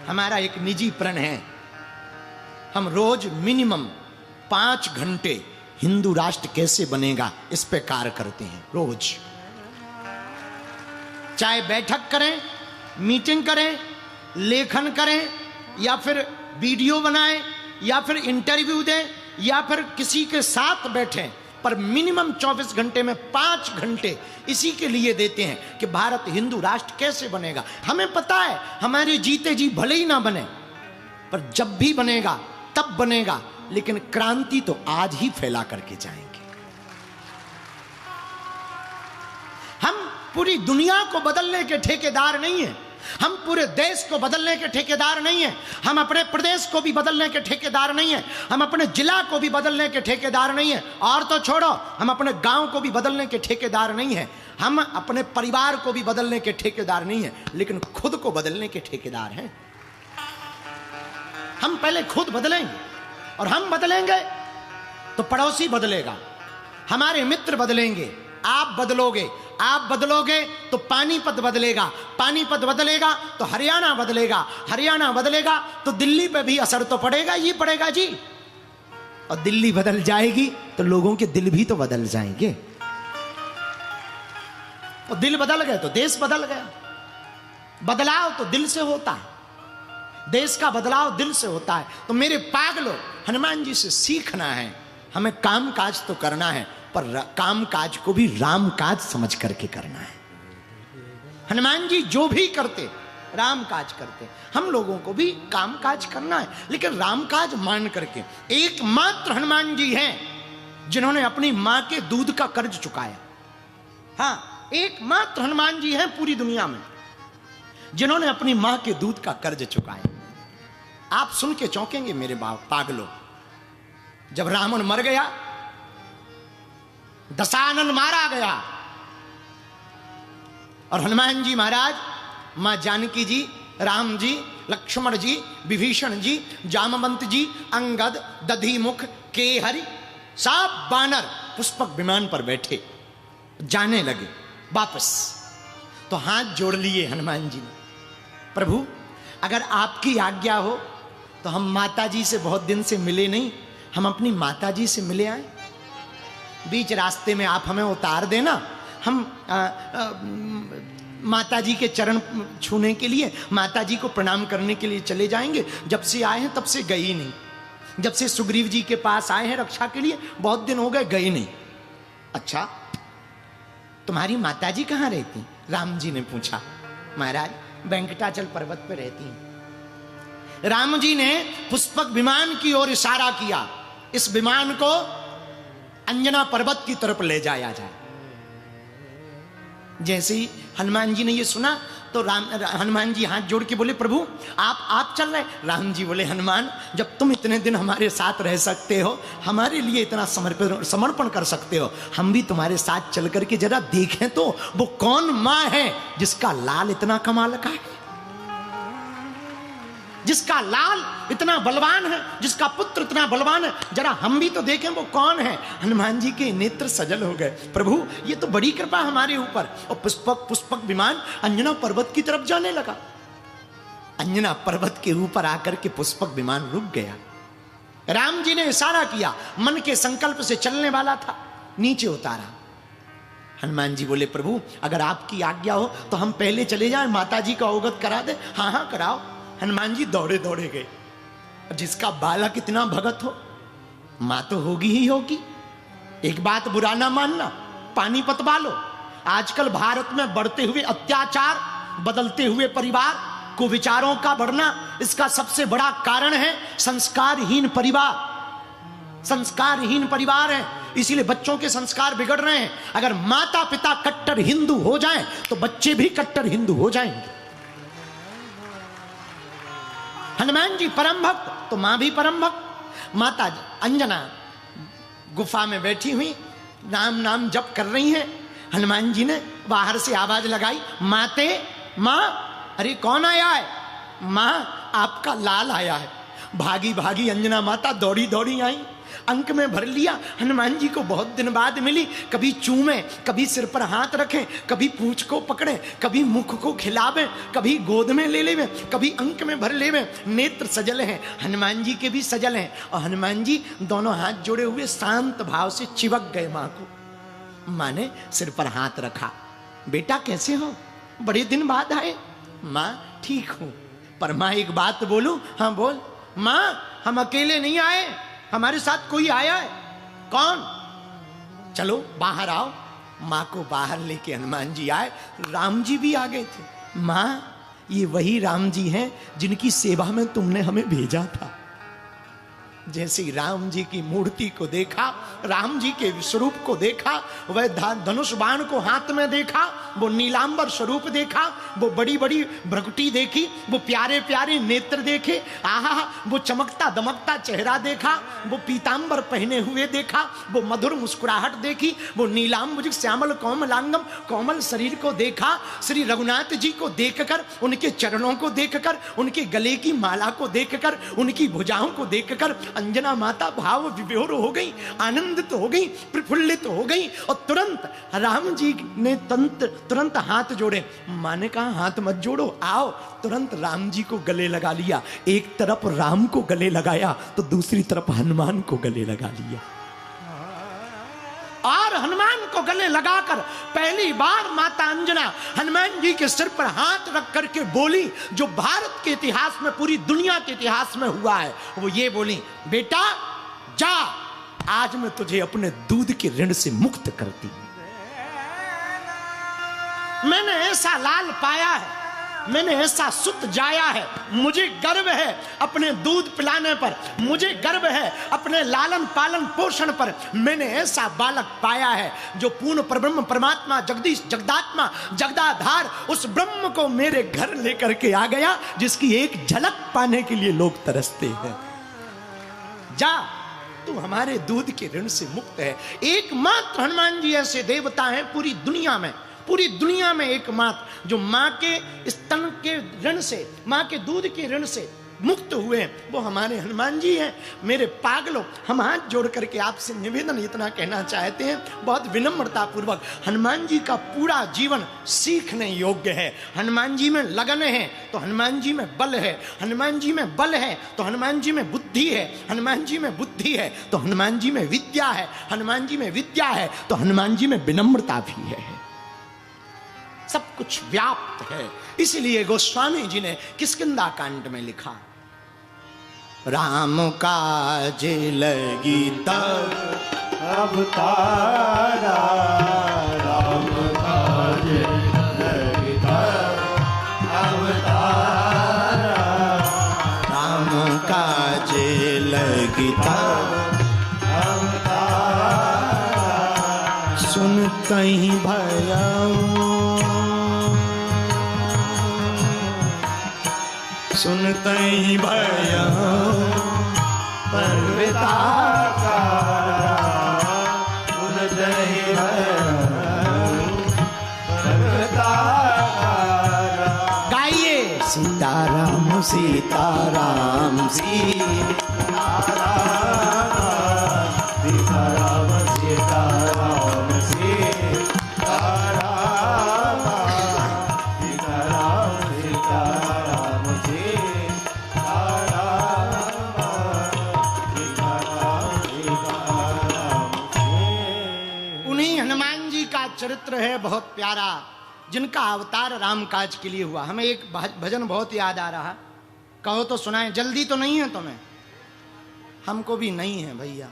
हमारा एक निजी प्रण है, हम रोज मिनिमम 5 घंटे हिंदू राष्ट्र कैसे बनेगा इस पे कार्य करते हैं। रोज चाहे बैठक करें, मीटिंग करें, लेखन करें, या फिर वीडियो बनाएं, या फिर इंटरव्यू दें, या फिर किसी के साथ बैठें, पर मिनिमम 24 घंटे में 5 घंटे इसी के लिए देते हैं कि भारत हिंदू राष्ट्र कैसे बनेगा। हमें पता है हमारे जीते जी भले ही ना बने, पर जब भी बनेगा तब बनेगा, लेकिन क्रांति तो आज ही फैला करके जाएंगे। हम पूरी दुनिया को बदलने के ठेकेदार नहीं हैं, हम पूरे देश को बदलने के ठेकेदार नहीं हैं, हम अपने प्रदेश को भी बदलने के ठेकेदार नहीं हैं, हम अपने जिला को भी बदलने के ठेकेदार नहीं हैं, और तो छोड़ो हम अपने गांव को भी बदलने के ठेकेदार नहीं हैं, हम अपने परिवार को भी बदलने के ठेकेदार नहीं हैं, लेकिन खुद को बदलने के ठेकेदार हैं। हम पहले खुद बदलेंगे, और हम बदलेंगे तो पड़ोसी बदलेगा, हमारे मित्र बदलेंगे, आप बदलोगे, आप बदलोगे तो पानीपत बदलेगा, पानीपत बदलेगा तो हरियाणा बदलेगा, हरियाणा बदलेगा तो दिल्ली पे भी असर तो पड़ेगा ही पड़ेगा जी। और दिल्ली बदल जाएगी तो लोगों के दिल भी तो बदल जाएंगे, और दिल बदल गए तो देश बदल गया। बदलाव तो दिल से होता है, देश का बदलाव दिल से होता है। तो मेरे पागलों, हनुमान जी से सीखना है, हमें काम काज तो करना है, पर काम काज को भी राम काज समझ करके करना है। हनुमान जी जो भी करते राम काज करते, हम लोगों को भी काम काज करना है, लेकिन राम काज मान करके। एकमात्र हनुमान जी हैं जिन्होंने अपनी मां के दूध का कर्ज चुकाया। हाँ, एकमात्र हनुमान जी हैं पूरी दुनिया में जिन्होंने अपनी मां के दूध का कर्ज चुकाया। आप सुन के चौंकेंगे मेरे पागलों, जब रावण मर गया, दशानन मारा गया, और हनुमान जी महाराज, मां जानकी जी, राम जी, लक्ष्मण जी, विभीषण जी, जामवंत जी, अंगद, दधिमुख, केहरि, सब बानर पुष्पक विमान पर बैठे जाने लगे वापस। तो हाथ जोड़ लिए हनुमान जी ने, प्रभु अगर आपकी आज्ञा हो तो हम माता जी से बहुत दिन से मिले नहीं, हम अपनी माता जी से मिले आए। बीच रास्ते में आप हमें उतार देना, हम माता जी के चरण छूने के लिए, माता जी को प्रणाम करने के लिए चले जाएंगे। जब से आए हैं तब से गए ही नहीं, जब से सुग्रीव जी के पास आए हैं रक्षा के लिए, बहुत दिन हो गए, गए नहीं। अच्छा, तुम्हारी माता जी कहाँ रहती? राम जी ने पूछा। महाराज वेंकटाचल पर्वत पर रहती हैं। राम जी ने पुष्पक विमान की ओर इशारा किया, इस विमान को अंजना पर्वत की तरफ ले जाया जाए। जैसे ही हनुमान जी ने ये सुना तो हनुमान जी हाथ जोड़ के बोले, प्रभु आप चल रहे? राम जी बोले, हनुमान जब तुम इतने दिन हमारे साथ रह सकते हो, हमारे लिए इतना समर्पण कर सकते हो, हम भी तुम्हारे साथ चल करके जरा देखें तो वो कौन माँ है जिसका लाल इतना कमाल का है, जिसका लाल इतना बलवान है, जिसका पुत्र इतना बलवान है, जरा हम भी तो देखें वो कौन है। हनुमान जी के नेत्र सजल हो गए, प्रभु ये तो बड़ी कृपा हमारे ऊपर। और पुष्पक विमान अंजना पर्वत की तरफ जाने लगा। अंजना पर्वत के ऊपर आकर के पुष्पक विमान रुक गया। राम जी ने इशारा किया, मन के संकल्प से चलने वाला था, नीचे उतारा। हनुमान जी बोले, प्रभु अगर आपकी आज्ञा हो तो हम पहले चले जाएं, माता जी का अवगत करा दे। हाँ हाँ कराओ। हनुमान जी दौड़े दौड़े गए। जिसका बालक इतना भगत हो, मां तो होगी ही होगी। एक बात बुरा ना मानना, पानीपत वालों, आजकल भारत में बढ़ते हुए अत्याचार, बदलते हुए परिवार, कुविचारों का बढ़ना, इसका सबसे बड़ा कारण है संस्कारहीन परिवार। संस्कारहीन परिवार है, इसीलिए बच्चों के संस्कार बिगड़ रहे हैं। अगर माता पिता कट्टर हिंदू हो जाएं तो बच्चे भी कट्टर हिंदू हो जाएंगे। हनुमान जी परम भक्त तो मां भी परम भक्त। माता अंजना गुफा में बैठी हुई नाम जप कर रही हैं। हनुमान जी ने बाहर से आवाज लगाई, माते, मां। अरे कौन आया है? मां आपका लाल आया है। भागी भागी अंजना माता दौड़ी दौड़ी आई। अंक में भर लिया। हनुमान जी को बहुत दिन बाद मिली, कभी चूमे, कभी सिर पर हाथ रखें, कभी पूंछ को पकड़े, कभी मुख को खिलावे, कभी गोद में ले लेवे, कभी अंक में भर लेवे। नेत्र सजल हैं, हनुमान जी के भी सजल हैं। और हनुमान जी दोनों हाथ जोड़े हुए शांत भाव से चिपक गए मां को। मां ने सिर पर हाथ रखा, बेटा कैसे हो, बड़े दिन बाद आए। मां ठीक हूं, पर मां एक बात बोलूं? हाँ बोल। मां हम अकेले नहीं आए, हमारे साथ कोई आया है। कौन? चलो बाहर आओ। मां को बाहर लेके हनुमान जी आए। राम जी भी आ गए थे। मां ये वही राम जी हैं जिनकी सेवा में तुमने हमें भेजा था। जैसे ही राम जी की मूर्ति को देखा, राम जी के स्वरूप को देखा, वह धनुष बाण को हाथ में देखा, वो नीलांबर स्वरूप देखा, वो बड़ी बड़ी भ्रकुटी देखी, वो प्यारे प्यारे नेत्र देखे, आहा वो चमकता दमकता चेहरा देखा, वो पीतांबर पहने हुए देखा, वो मधुर मुस्कुराहट देखी, वो नीलांबुज श्यामल कोमलांगम कोमल शरीर को देखा। श्री रघुनाथ जी को देखकर, उनके चरणों को देखकर, उनके गले की माला को देखकर, उनकी भुजाओं को देखकर अंजना माता भाव विभोर हो गई, आनंदित हो गई, प्रफुल्लित हो गई। और तुरंत राम जी ने तुरंत हाथ जोड़े। मां ने कहा हाथ मत जोड़ो, आओ। तुरंत राम जी को गले लगा लिया। एक तरफ राम को गले लगाया तो दूसरी तरफ हनुमान को गले लगा लिया। और हनुमान को गले लगाकर पहली बार माता अंजना हनुमान जी के सिर पर हाथ रख करके बोली, जो भारत के इतिहास में, पूरी दुनिया के इतिहास में हुआ है। वो ये बोली, बेटा जा, आज मैं तुझे अपने दूध के ऋण से मुक्त करती हूं। मैंने ऐसा लाल पाया है, मैंने ऐसा सुत जाया है, मुझे गर्व है अपने दूध पिलाने पर, मुझे गर्व है अपने लालन पालन पोषण पर। मैंने ऐसा बालक पाया है जो पूर्ण परब्रह्म परमात्मा जगदीश जगदात्मा जगदाधार उस ब्रह्म को मेरे घर लेकर के आ गया, जिसकी एक झलक पाने के लिए लोग तरसते हैं। जा, तू हमारे दूध के ऋण से मुक्त है। एकमात्र हनुमान जी ऐसे देवता हैं पूरी दुनिया में, पूरी दुनिया में एकमात्र जो मां के स्तन के ऋण से, मां के दूध के ऋण से मुक्त हुए हैं, वो हमारे हनुमान जी हैं। मेरे पागलों, हम हाथ जोड़ करके आपसे निवेदन इतना कहना चाहते हैं, बहुत विनम्रता पूर्वक, हनुमान जी का पूरा जीवन सीखने योग्य है। हनुमान जी में लगन है तो हनुमान जी में बल है, हनुमान जी में बल है तो हनुमान जी में बुद्धि है, हनुमान जी में बुद्धि है तो हनुमान जी में विद्या है, हनुमान जी में विद्या है तो हनुमान जी में विनम्रता भी है। सब कुछ व्याप्त है। इसलिए गोस्वामी जी ने किष्किंधा कांड में लिखा, राम काज लगी तब अवतारा, राम काज लगी तब अवतारा, राम काज लगी तब अवतारा, सुन कहीं भयऊ, सुनते ही भयऊ पर्वताकारा, सुनते ही भयऊ पर्वताकारा। गाइए, सीताराम सीताराम सीताराम, सीताराम सीताराम सीताराम, सीताराम सीताराम सीताराम। उन्हीं हनुमान जी का चरित्र है बहुत प्यारा, जिनका अवतार राम काज के लिए हुआ। हमें एक भजन बहुत याद आ रहा, कहो तो सुनाएं। जल्दी तो नहीं है तुम्हें? हमको भी नहीं है भैया।